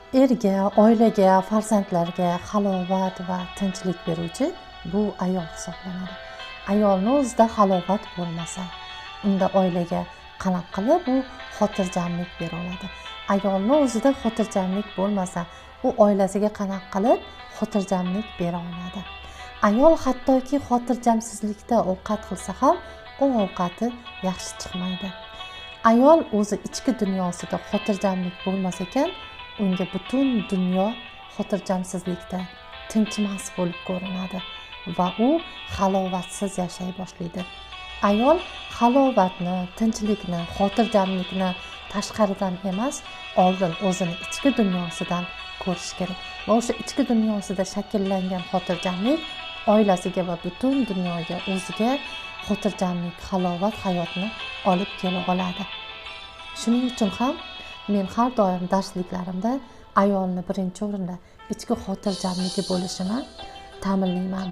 Erga, oilaga, farzandlarga halovat va tinchlik beruvchi bu ayol hisoblanadi. Ayolning o'zida halovat bo'lmasa, unda oilaga qanaqa qilib u xotirjamlik bera oladi? Ayolning o'zida xotirjamlik bo'lmasa, u oilasiga qanaqa qilib xotirjamlik bera oladi? Ayol hattoki xotirjamsizlikda ovqat qilsa ham, u ovqati yaxshi chiqmaydi. Ayol o'zi ichki dunyosida xotirjamlik bo'lmas ekan, unga butun dunyo xotirjamsizlikda, tinchmas bo'lib ko'rinadi va u halovatsiz yashay boshlaydi. Ayol halovatni, tinchlikni, xotirjamlikni tashqaridan emas, oldin o'zini ichki dunyosidan ko'rish kerak. Va o'sha ichki dunyosida shakllangan xotirjamlik oilasiga va butun dunyoga, o'ziga xotirjamlik, halovat hayotni olib kela oladi. Shuning uchun ham men har doim darsliklarimda ayolni birinchi o'rinda ichki xotirjamligi bo'lishini ta'minlayman.